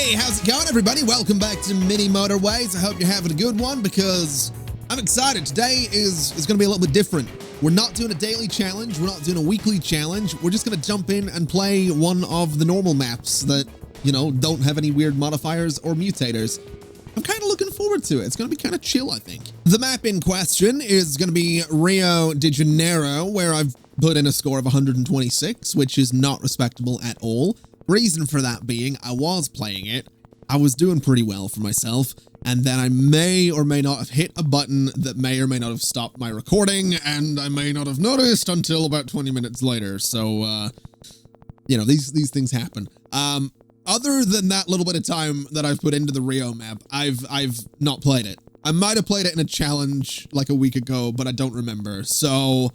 Hey, how's it going, everybody? Welcome back to Mini Motorways. I hope you're having a good one because I'm excited. Today is going to be a little bit different. We're not doing a daily challenge. We're not doing a weekly challenge. We're just going to jump in and play one of the normal maps that, you know, don't have any weird modifiers or mutators. I'm kind of looking forward to it. It's going to be kind of chill, I think. The map in question is going to be Rio de Janeiro, where I've put in a score of 126, which is not respectable at all. Reason for that being, I was playing it, I was doing pretty well for myself, and then I may or may not have hit a button that may or may not have stopped my recording, and I may not have noticed until about 20 minutes later. So, you know, these things happen. Other than that little bit of time that I've put into the Rio map, I've not played it. I might have played it in a challenge like a week ago, but I don't remember. So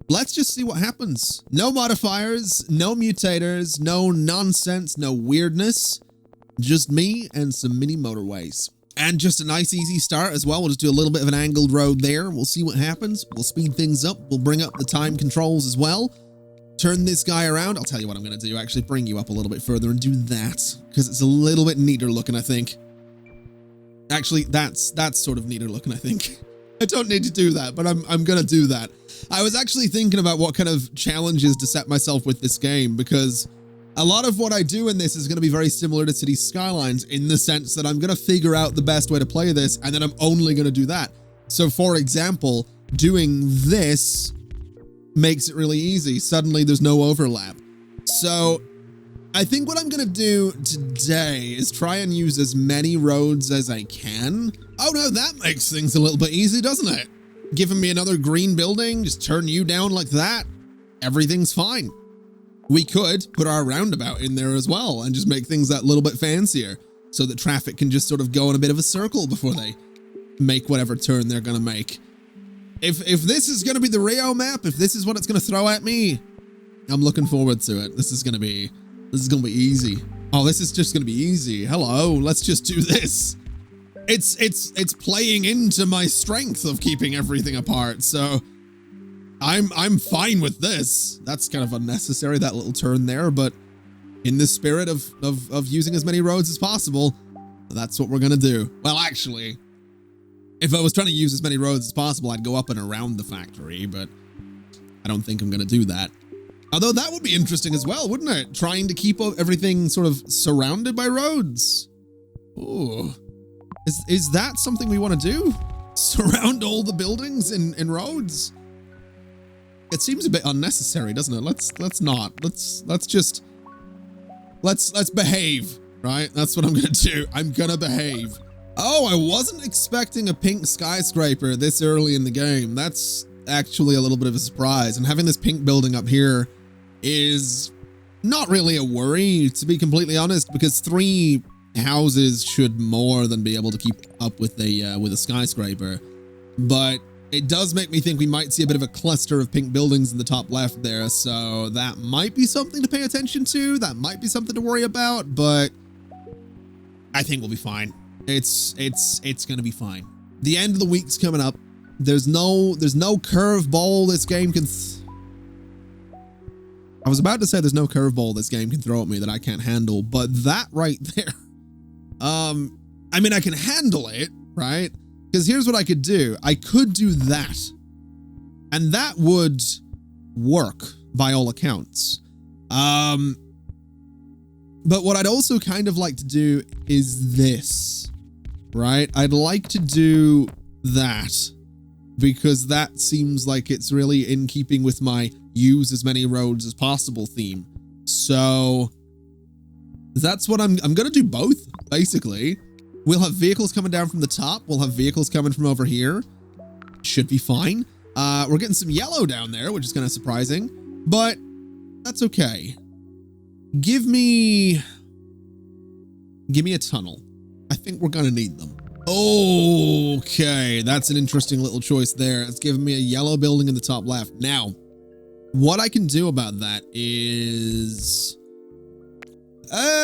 let's just see what happens. No modifiers, no mutators, no nonsense, no weirdness. Just me and some mini motorways. And just a nice easy start as well. We'll just do a little bit of an angled road there. We'll see what happens. We'll speed things up. We'll bring up the time controls as well. Turn this guy around. I'll tell you what I'm going to do. Actually bring you up a little bit further and do that, because it's a little bit neater looking, I think. Actually, that's sort of neater looking, I think. I don't need to do that, but I'm going to do that. I was actually thinking about what kind of challenges to set myself with this game, because a lot of what I do in this is going to be very similar to Cities Skylines in the sense that I'm going to figure out the best way to play this, and then I'm only going to do that. So, for example, doing this makes it really easy. Suddenly there's no overlap. So I think what I'm going to do today is try and use as many roads as I can. Oh no, that makes things a little bit easy, doesn't it? Giving me another green building, just turn you down like that. Everything's fine. We could put our roundabout in there as well and just make things that little bit fancier so that traffic can just sort of go in a bit of a circle before they make whatever turn they're going to make. If this is going to be the Rio map, if this is what it's going to throw at me, I'm looking forward to it. This is going to be easy. Oh, this is just going to be easy. Hello, let's just do this. It's playing into my strength of keeping everything apart. So I'm fine with this. That's kind of unnecessary, that little turn there, but in the spirit of using as many roads as possible, that's what we're going to do. Well, actually, if I was trying to use as many roads as possible, I'd go up and around the factory, but I don't think I'm going to do that. Although that would be interesting as well, wouldn't it? Trying to keep everything sort of surrounded by roads. Ooh. Is that something we want to do? Surround all the buildings in roads? It seems a bit unnecessary, doesn't it? Let's not. Let's behave, right? That's what I'm going to do. I'm going to behave. Oh, I wasn't expecting a pink skyscraper this early in the game. That's actually a little bit of a surprise. And having this pink building up here is not really a worry, to be completely honest, because 3 houses should more than be able to keep up with a skyscraper. But it does make me think we might see a bit of a cluster of pink buildings in the top left there. So that might be something to pay attention to. That might be something to worry about, but I think we'll be fine. It's going to be fine. The end of the week's coming up. There's no curveball this game can... I was about to say there's no curveball this game can throw at me that I can't handle, but that right there... I mean, I can handle it, right? Because here's what I could do. I could do that. And that would work, by all accounts. But what I'd also kind of like to do is this, right? I'd like to do that because that seems like it's really in keeping with my use as many roads as possible theme. So that's what I'm going to do both, basically. We'll have vehicles coming down from the top. We'll have vehicles coming from over here. Should be fine. We're getting some yellow down there, which is kind of surprising, but that's okay. Give me a tunnel. I think we're going to need them. Okay, that's an interesting little choice there. It's giving me a yellow building in the top left. Now, what I can do about that is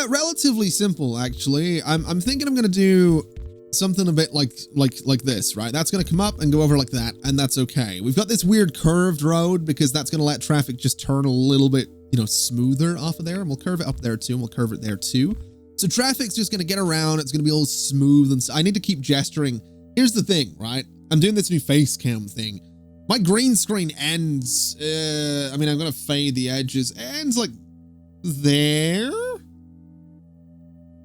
relatively simple, actually. I'm thinking I'm going to do something a bit like this, right? That's going to come up and go over like that, and that's okay. We've got this weird curved road because that's going to let traffic just turn a little bit, you know, smoother off of there, and we'll curve it up there too, and we'll curve it there too. So traffic's just going to get around. It's going to be all smooth. And I need to keep gesturing. Here's the thing, right? I'm doing this new face cam thing. My green screen ends, I mean, I'm going to fade the edges. Ends like there.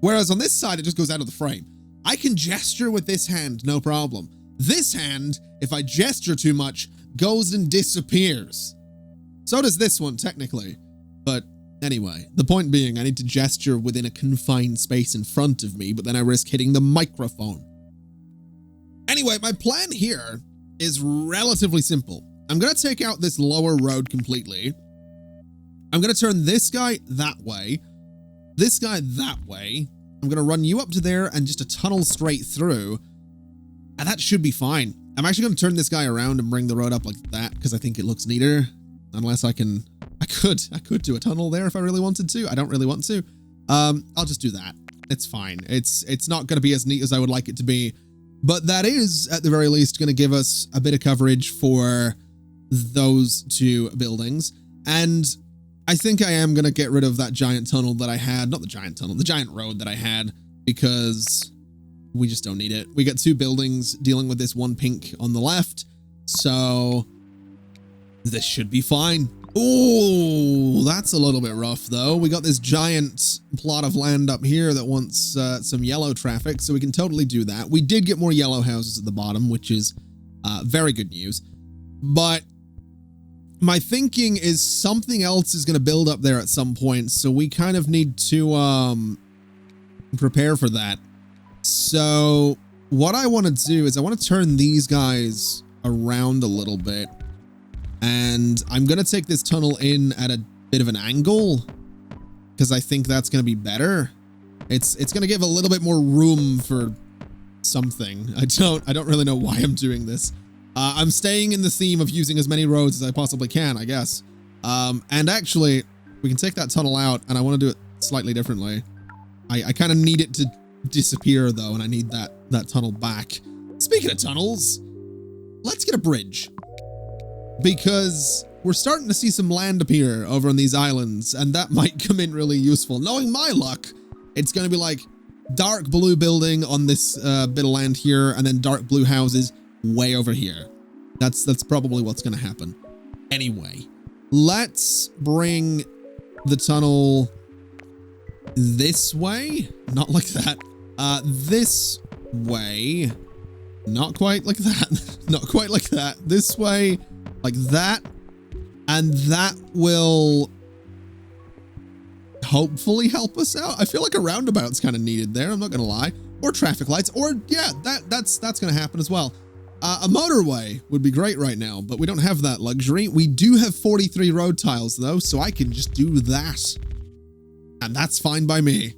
Whereas on this side, it just goes out of the frame. I can gesture with this hand, no problem. This hand, if I gesture too much, goes and disappears. So does this one, technically. But anyway, the point being, I need to gesture within a confined space in front of me, but then I risk hitting the microphone. Anyway, my plan here is relatively simple. I'm going to take out this lower road completely. I'm going to turn this guy that way, this guy that way. I'm going to run you up to there and just a tunnel straight through. And that should be fine. I'm actually going to turn this guy around and bring the road up like that because I think it looks neater. Unless I can, I could do a tunnel there if I really wanted to. I don't really want to. I'll just do that. It's fine. It's not going to be as neat as I would like it to be. But that is, at the very least, going to give us a bit of coverage for those two buildings. And I think I am going to get rid of that giant tunnel that I had. Not the giant tunnel, the giant road that I had, because we just don't need it. We got two buildings dealing with this one pink on the left. So this should be fine. Oh, that's a little bit rough, though. We got this giant plot of land up here that wants some yellow traffic, so we can totally do that. We did get more yellow houses at the bottom, which is very good news. But my thinking is something else is going to build up there at some point, so we kind of need to prepare for that. So what I want to do is I want to turn these guys around a little bit. And I'm going to take this tunnel in at a bit of an angle because I think that's going to be better. It's going to give a little bit more room for something. I don't really know why I'm doing this. I'm staying in the theme of using as many roads as I possibly can, I guess. And actually, we can take that tunnel out, and I want to do it slightly differently. I kind of need it to disappear, though, and I need that tunnel back. Speaking of tunnels, let's get a bridge. Because we're starting to see some land appear over on these islands, and that might come in really useful. Knowing my luck, it's going to be like dark blue building on this bit of land here, and then dark blue houses way over here. That's probably what's going to happen. Anyway, let's bring the tunnel this way. Not like that. This way. Not quite like that. Not quite like that. This way. Like that, and that will hopefully help us out. I feel like a roundabout's kind of needed there, I'm not gonna lie. Or traffic lights, or yeah, that's gonna happen as well. A motorway would be great right now, but we don't have that luxury. We do have 43 road tiles though, so I can just do that. And that's fine by me.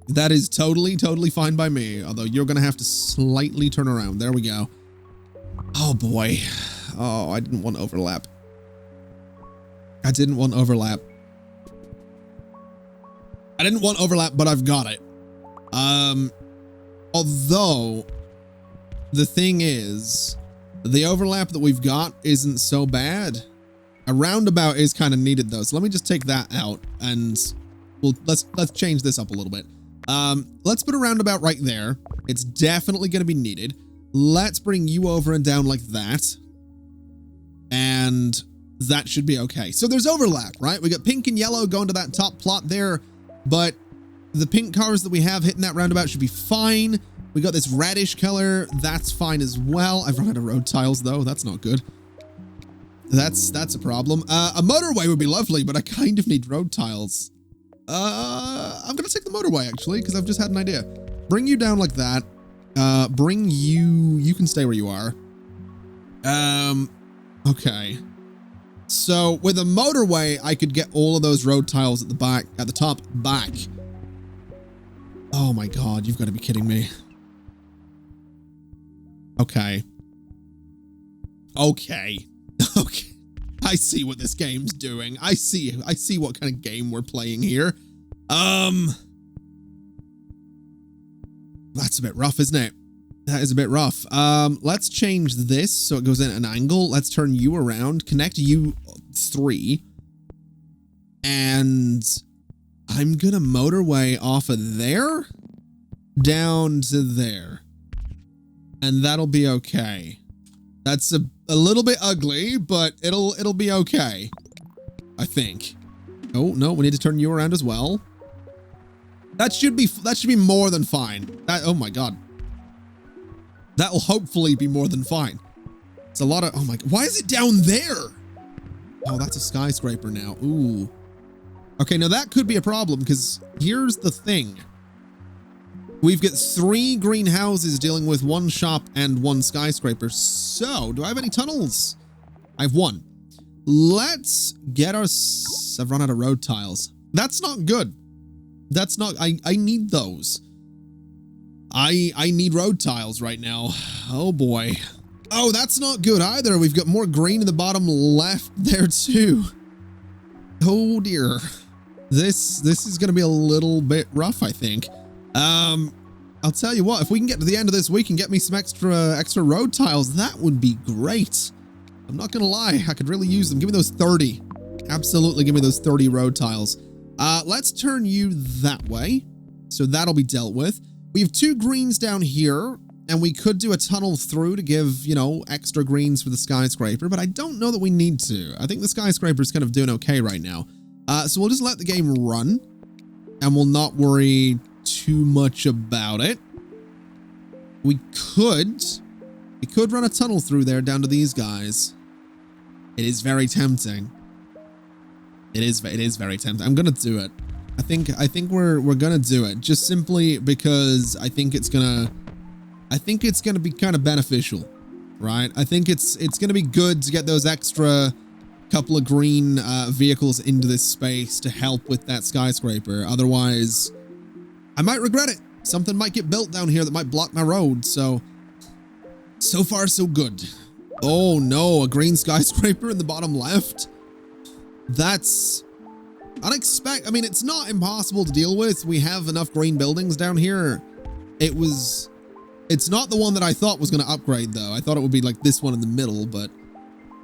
That is totally fine by me, although you're gonna have to slightly turn around. There we go. Oh boy. Oh, I didn't want overlap. I didn't want overlap. I didn't want overlap, but I've got it. Although the thing is, the overlap that we've got isn't so bad. A roundabout is kind of needed though. So let me just take that out and let's change this up a little bit. Let's put a roundabout right there. It's definitely going to be needed. Let's bring you over and down like that. And that should be okay. So there's overlap, right? We got pink and yellow going to that top plot there, but the pink cars that we have hitting that roundabout should be fine. We got this reddish color. That's fine as well. I've run out of road tiles though. That's not good. That's a problem. A motorway would be lovely, but I kind of need road tiles. I'm going to take the motorway actually, because I've just had an idea. Bring you down like that. Bring you can stay where you are. Okay. So with a motorway, I could get all of those road tiles at the top back. Oh my God, you've got to be kidding me. Okay. Okay. Okay. I see what this game's doing. I see what kind of game we're playing here. That's a bit rough, isn't it? That is a bit rough. Let's change this so it goes in at an angle. Let's turn you around, connect you 3. And I'm gonna motorway off of there down to there. And that'll be okay. That's a little bit ugly, but it'll be okay. I think. Oh, no, we need to turn you around as well. That should be more than fine. Oh my god. That'll hopefully be more than fine. It's a lot of, oh my, why is it down there? Oh, that's a skyscraper now. Ooh. Okay, now that could be a problem because here's the thing. We've got 3 greenhouses dealing with 1 shop and 1 skyscraper. So, do I have any tunnels? I have 1. Let's get our, I've run out of road tiles. That's not good. That's not, I need those. I need road tiles right now. Oh boy. Oh, that's not good either. We've got more green in the bottom left there too. Oh dear. This is going to be a little bit rough, I think. I'll tell you what, if we can get to the end of this week and get me some extra road tiles, that would be great. I'm not going to lie. I could really use them. Give me those 30. Absolutely give me those 30 road tiles. Let's turn you that way. So that'll be dealt with. We have 2 greens down here, and we could do a tunnel through to give, you know, extra greens for the skyscraper, but I don't know that we need to. I think the skyscraper is kind of doing okay right now. So we'll just let the game run, and we'll not worry too much about it. We could run a tunnel through there down to these guys. It is very tempting. It is very tempting. I'm gonna do it. I think we're gonna do it just simply because I think it's gonna be kind of beneficial, right? I think it's gonna be good to get those extra couple of green vehicles into this space to help with that skyscraper. Otherwise, I might regret it. Something might get built down here that might block my road. So far so good. Oh no, a green skyscraper in the bottom left. That's unexpected. I mean, it's not impossible to deal with. We have enough green buildings down here. It's not the one that I thought was going to upgrade though. I thought it would be like this one in the middle, but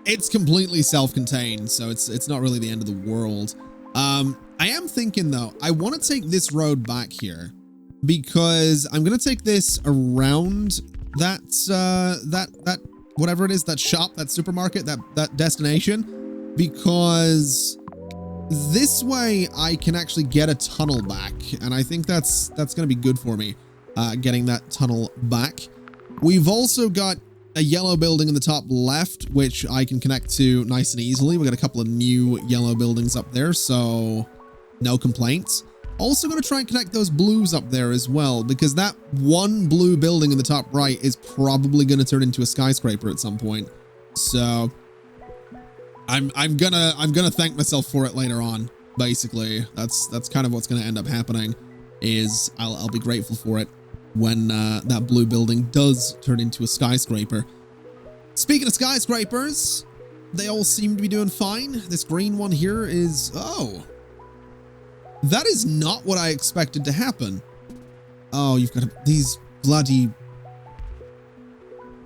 it's completely self-contained, so it's not really the end of the world. I am thinking though, I want to take this road back here because I'm going to take this around that whatever it is, that shop, that supermarket, that destination, because this way I can actually get a tunnel back, and I think that's going to be good for me, getting that tunnel back. We've also got a yellow building in the top left, which I can connect to nice and easily. We got a couple of new yellow buildings up there, so no complaints. Also going to try and connect those blues up there as well, because that one blue building in the top right is probably going to turn into a skyscraper at some point. So I'm gonna thank myself for it later on. Basically, that's kind of what's going to end up happening. Is I'll be grateful for it when that blue building does turn into a skyscraper. Speaking of skyscrapers, they all seem to be doing fine. This green one here is, oh, that is not what I expected to happen. Oh, you've got these bloody,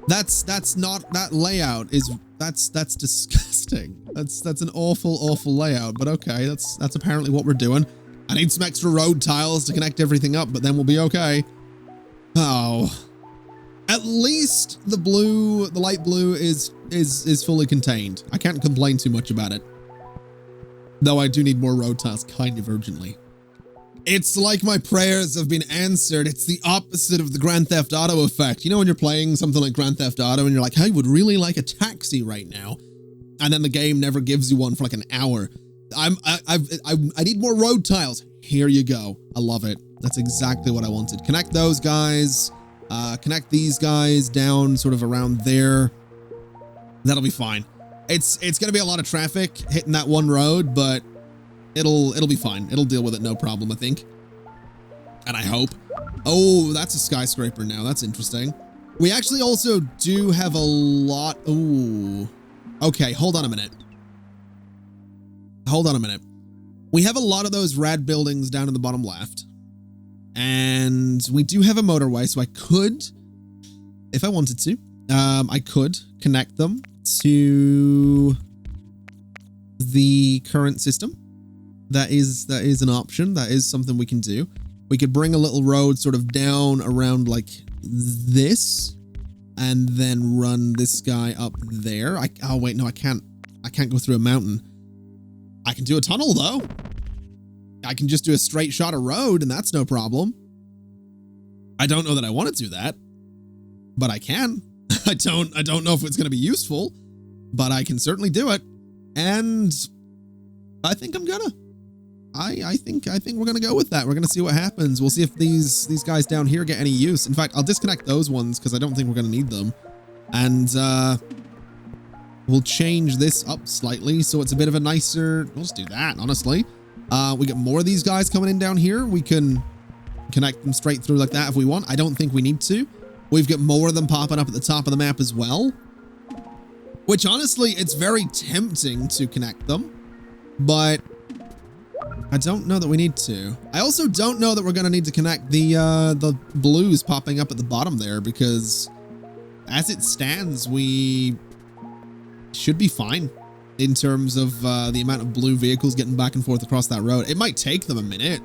that's not, that layout is, that's disgusting. That's an awful layout, but okay, that's apparently what we're doing. I need some extra road tiles to connect everything up, but then we'll be okay. Oh, at least the blue, the light blue is fully contained. I can't complain too much about it. Though I do need more road tiles kind of urgently. It's like my prayers have been answered. It's the opposite of the Grand Theft Auto effect. You know when you're playing something like Grand Theft Auto and you're like, I would really like a taxi right now. And then the game never gives you one for like an hour. I need more road tiles. Here you go. I love it. That's exactly what I wanted. Connect those guys. Connect these guys down sort of around there. That'll be fine. It's going to be a lot of traffic hitting that one road, but it'll be fine. It'll deal with it no problem, I think. And I hope. Oh, that's a skyscraper now. That's interesting. We actually also do have a lot. Ooh. Okay, hold on a minute. Hold on a minute. We have a lot of those red buildings down in the bottom left. And we do have a motorway, so I could, if I wanted to, I could connect them to the current system. That is an option. That is something we can do. We could bring a little road sort of down around like this and then run this guy up there. Oh wait, no, I can't go through a mountain. I can do a tunnel though. I can just do a straight shot of road and that's no problem. I don't know that I want to do that, but I can. I don't know if it's going to be useful, but I can certainly do it. And I think I'm gonna. I think we're gonna go with that. We're gonna see what happens. We'll see if these guys down here get any use. In fact, I'll disconnect those ones because I don't think we're gonna need them. And we'll change this up slightly so it's a bit of a nicer. We'll just do that, honestly. We get more of these guys coming in down here. We can connect them straight through like that if we want. I don't think we need to. We've got more of them popping up at the top of the map as well. Which honestly, it's very tempting to connect them, but I don't know that we need to. I also don't know that we're going to need to connect the blues popping up at the bottom there, because as it stands, we should be fine in terms of the amount of blue vehicles getting back and forth across that road. It might take them a minute,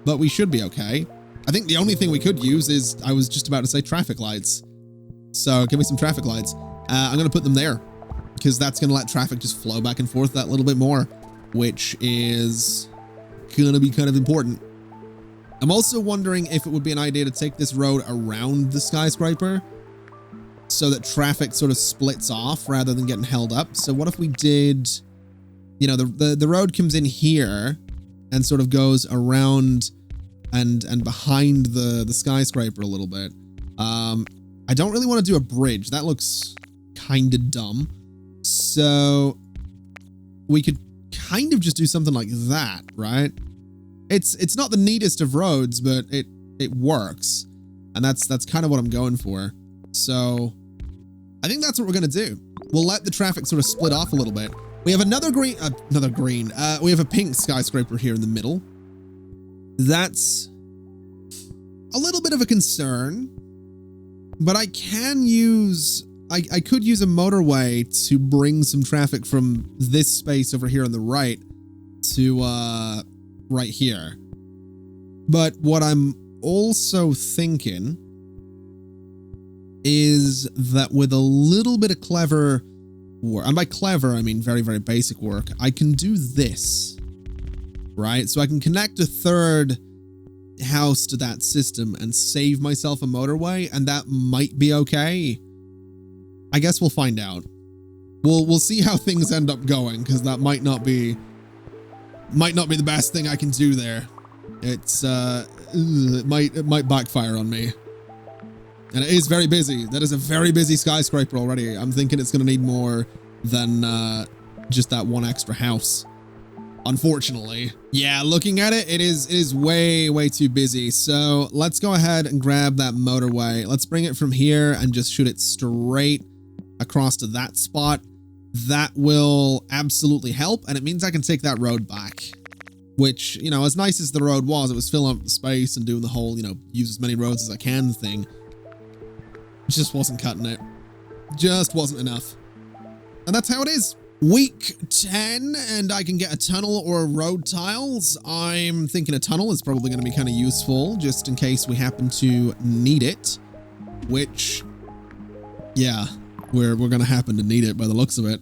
but we should be okay. I think the only thing we could use is, I was just about to say, traffic lights. So give me some traffic lights. I'm going to put them there because that's going to let traffic just flow back and forth that little bit more, which is going to be kind of important. I'm also wondering if it would be an idea to take this road around the skyscraper so that traffic sort of splits off rather than getting held up. So what if we did, you know, the road comes in here and sort of goes around and behind the skyscraper a little bit. I don't really want to do a bridge. That looks kind of dumb. So we could kind of just do something like that, right? It's not the neatest of roads, but it works. And that's kind of what I'm going for. So I think that's what we're going to do. We'll let the traffic sort of split off a little bit. We have another green. We have a pink skyscraper here in the middle. That's a little bit of a concern, but I can use, I could use a motorway to bring some traffic from this space over here on the right to right here. But what I'm also thinking is that with a little bit of clever work, and by clever, I mean very, very basic work, I can do this, right? So I can connect a third house to that system and save myself a motorway, and that might be okay. I guess we'll find out. We'll see how things end up going, because that might not be the best thing I can do there. It's it might backfire on me. And it is very busy. That is a very busy skyscraper already. I'm thinking it's going to need more than just that one extra house. Unfortunately. Yeah, looking at it, it is way, way too busy. So let's go ahead and grab that motorway. Let's bring it from here and just shoot it straight across to that spot. That will absolutely help. And it means I can take that road back, which, you know, as nice as the road was, it was filling up the space and doing the whole, you know, use as many roads as I can thing. Just wasn't cutting it. Just wasn't enough. And that's how it is. Week 10, and I can get a tunnel or road tiles. I'm thinking a tunnel is probably going to be kind of useful just in case we happen to need it, which, yeah, we're going to happen to need it by the looks of it.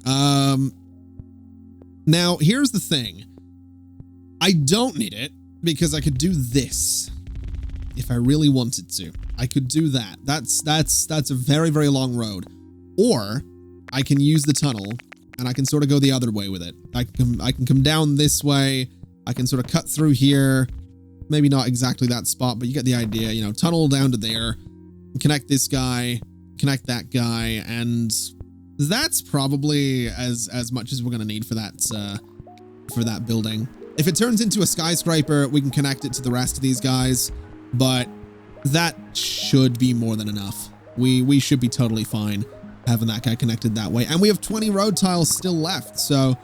Now, here's the thing. I don't need it because I could do this if I really wanted to. I could do that. That's a very, very long road. Or I can use the tunnel and I can sort of go the other way with it. I can come down this way. I can sort of cut through here. Maybe not exactly that spot, but you get the idea. You know, tunnel down to there, connect this guy, connect that guy, and that's probably as much as we're gonna need for that building. If it turns into a skyscraper, we can connect it to the rest of these guys, but that should be more than enough. We should be totally fine having that guy connected that way. And we have 20 road tiles still left, so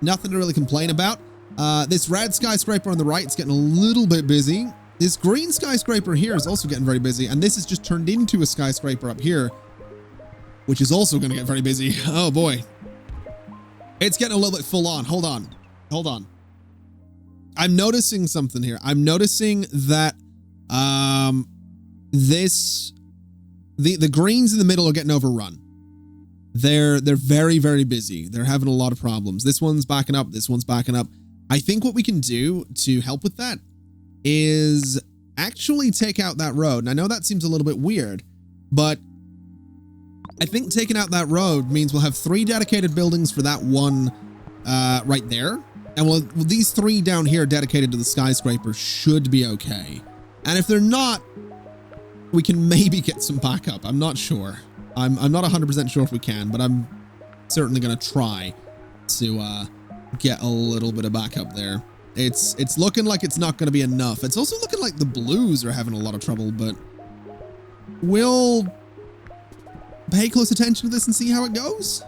nothing to really complain about. This red skyscraper on the right is getting a little bit busy. This green skyscraper here is also getting very busy, and this has just turned into a skyscraper up here, which is also going to get very busy. Oh boy. It's getting a little bit full on. Hold on. I'm noticing something here. I'm noticing that the greens in the middle are getting overrun. They're very, very busy. They're having a lot of problems. This one's backing up. This one's backing up. I think what we can do to help with that is actually take out that road. And I know that seems a little bit weird, but I think taking out that road means we'll have 3 dedicated buildings for that one right there. And well, these 3 down here dedicated to the skyscraper should be okay. And if they're not, we can maybe get some backup. I'm not sure. I'm not 100% sure if we can, but I'm certainly going to try to get a little bit of backup there. It's looking like it's not going to be enough. It's also looking like the blues are having a lot of trouble, but we'll pay close attention to this and see how it goes.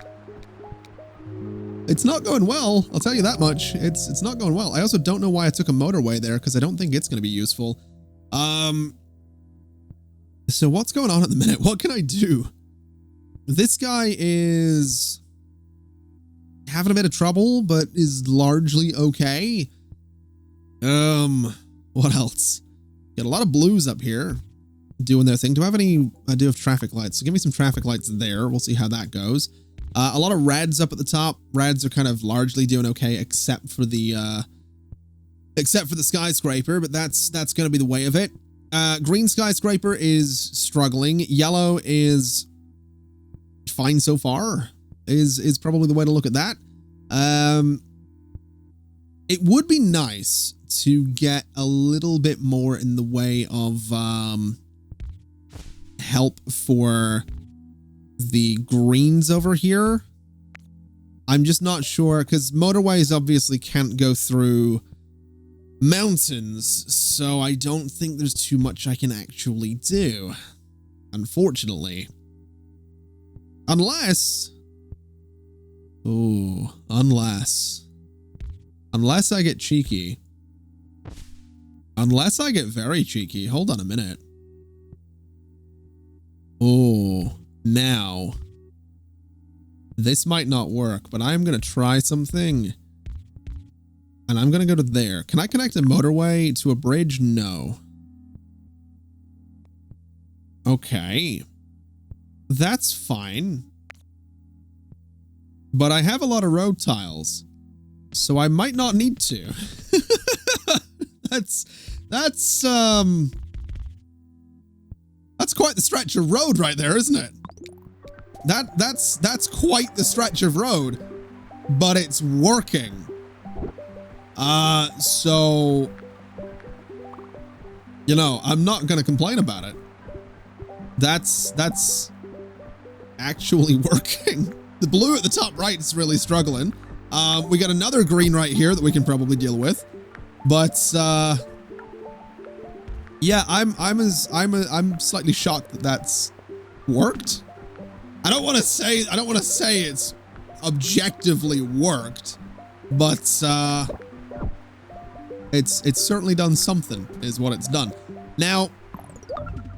It's not going well. I'll tell you that much. It's not going well. I also don't know why I took a motorway there because I don't think it's going to be useful. So what's going on at the minute? What can I do? This guy is having a bit of trouble, but is largely okay. What else? Got a lot of blues up here doing their thing. Do I have any idea of traffic lights? So give me some traffic lights there. We'll see how that goes. A lot of reds up at the top. Reds are kind of largely doing okay, except for the skyscraper, but that's going to be the way of it. Green skyscraper is struggling. Yellow is fine so far. Is probably the way to look at that. It would be nice to get a little bit more in the way of help for the greens over here. I'm just not sure because motorways obviously can't go through mountains, so I don't think there's too much I can actually do, unfortunately. Unless I get cheeky. Unless I get very cheeky. Hold on a minute. Oh, now this might not work, but I'm going to try something. And I'm going to go to there. Can I connect a motorway to a bridge? No. Okay. That's fine. But I have a lot of road tiles, so I might not need to. That's quite the stretch of road right there, isn't it? That's quite the stretch of road, but it's working. So, you know, I'm not going to complain about it. That's actually working. The blue at the top right is really struggling. We got another green right here that we can probably deal with, but yeah, I'm slightly shocked that that's worked. I don't want to say it's objectively worked, but it's certainly done something, is what it's done. Now,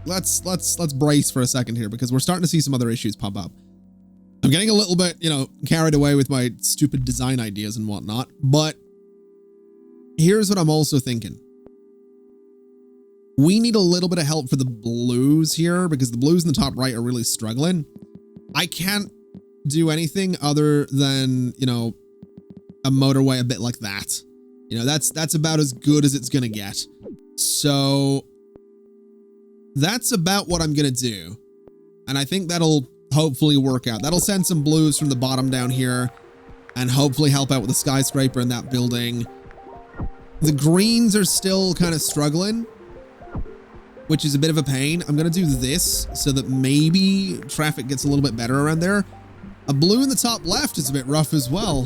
let's brace for a second here because we're starting to see some other issues pop up. I'm getting a little bit, you know, carried away with my stupid design ideas and whatnot, but here's what I'm also thinking. We need a little bit of help for the blues here because the blues in the top right are really struggling. I can't do anything other than, you know, a motorway a bit like that. You know, that's about as good as it's going to get. So that's about what I'm going to do. And I think that'll hopefully work out. That'll send some blues from the bottom down here and hopefully help out with the skyscraper in that building. The greens are still kind of struggling, which is a bit of a pain. I'm going to do this so that maybe traffic gets a little bit better around there. A blue in the top left is a bit rough as well.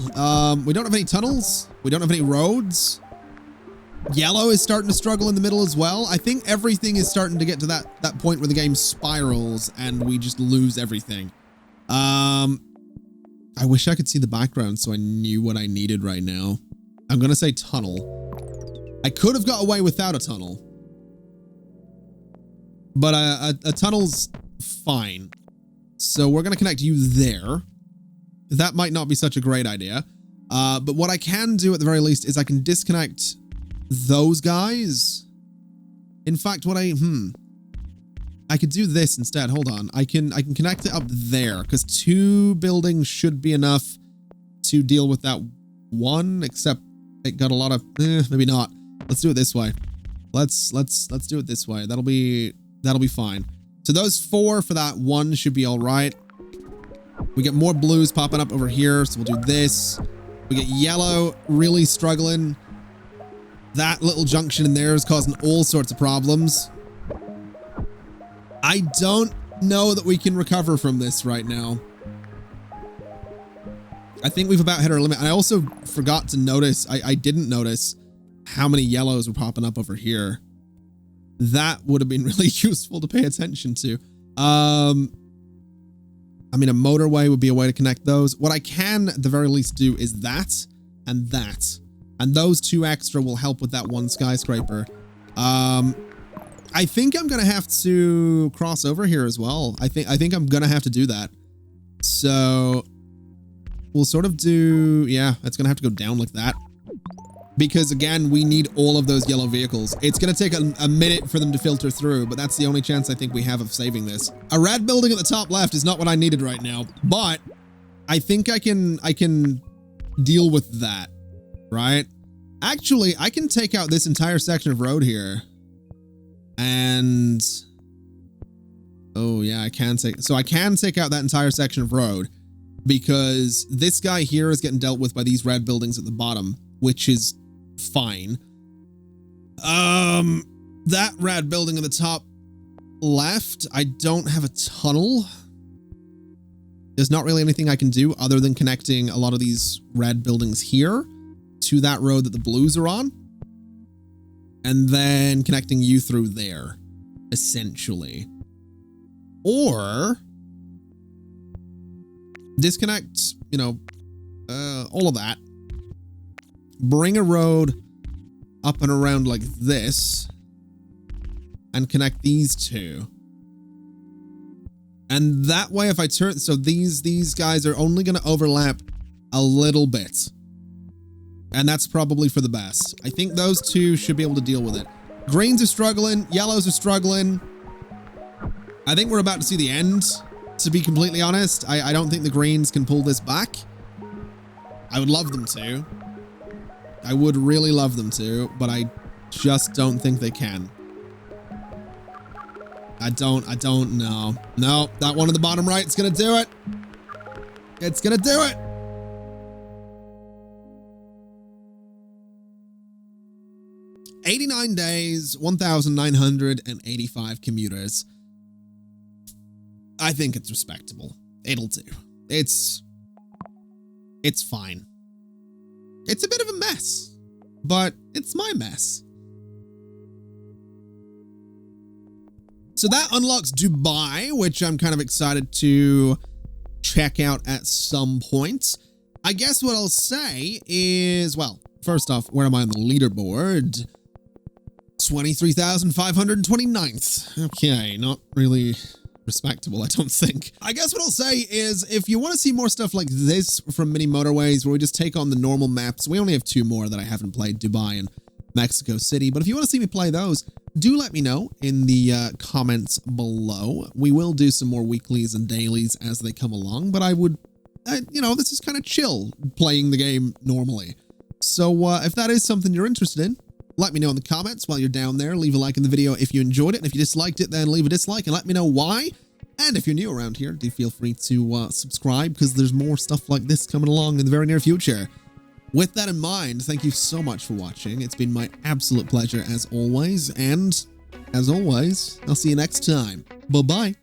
We don't have any tunnels. We don't have any roads. Yellow is starting to struggle in the middle as well. I think everything is starting to get to that point where the game spirals and we just lose everything. I wish I could see the background so I knew what I needed right now. I'm going to say tunnel. I could have got away without a tunnel, but a tunnel's fine. So we're going to connect you there. That might not be such a great idea. But what I can do at the very least is I can disconnect those guys. In fact, what I could do this instead. Hold on. I can connect it up there because 2 buildings should be enough to deal with that one, except it got a lot of maybe not. Let's do it this way. Let's do it this way. That'll be fine. So those 4 for that one should be all right. We get more blues popping up over here, so we'll do this. We get yellow really struggling. That little junction in there is causing all sorts of problems. I don't know that we can recover from this right now. I think we've about hit our limit. I also forgot to notice, I didn't notice how many yellows were popping up over here. That would have been really useful to pay attention to. I mean, a motorway would be a way to connect those. What I can at the very least do is that and that. And those 2 extra will help with that one skyscraper. I think I'm going to have to cross over here as well. I think I'm going to have to do that. So we'll sort of do, yeah, it's going to have to go down like that. Because again, we need all of those yellow vehicles. It's going to take a minute for them to filter through, but that's the only chance I think we have of saving this. A red building at the top left is not what I needed right now, but I think I can deal with that, right? Actually, I can take out this entire section of road here. And oh yeah, I can take out that entire section of road because this guy here is getting dealt with by these red buildings at the bottom, which is fine. That red building at the top left, I don't have a tunnel. There's not really anything I can do other than connecting a lot of these red buildings here to that road that the blues are on. And then connecting you through there, essentially. Or disconnect, you know, all of that. Bring a road up and around like this and connect these 2. And that way, if I turn, so these guys are only going to overlap a little bit. And that's probably for the best. I think those 2 should be able to deal with it. Greens are struggling. Yellows are struggling. I think we're about to see the end, to be completely honest. I don't think the greens can pull this back. I would love them to. I would really love them to, but I just don't think they can. I don't know. No, that one at the bottom right is going to do it. It's going to do it. $89 days, 1,985 commuters. I think it's respectable. It'll do. It's fine. It's a bit of a mess, but it's my mess. So that unlocks Dubai, which I'm kind of excited to check out at some point. I guess what I'll say is, well, first off, where am I on the leaderboard? 23,529th. Okay, not really respectable, I don't think. I guess what I'll say is if you want to see more stuff like this from Mini Motorways, where we just take on the normal maps, we only have 2 more that I haven't played, Dubai and Mexico City. But if you want to see me play those, do let me know in the comments below. We will do some more weeklies and dailies as they come along, but I would, you know, this is kind of chill playing the game normally. So if that is something you're interested in, let me know in the comments while you're down there. Leave a like in the video if you enjoyed it. And if you disliked it, then leave a dislike and let me know why. And if you're new around here, do feel free to subscribe because there's more stuff like this coming along in the very near future. With that in mind, thank you so much for watching. It's been my absolute pleasure as always. And as always, I'll see you next time. Bye-bye.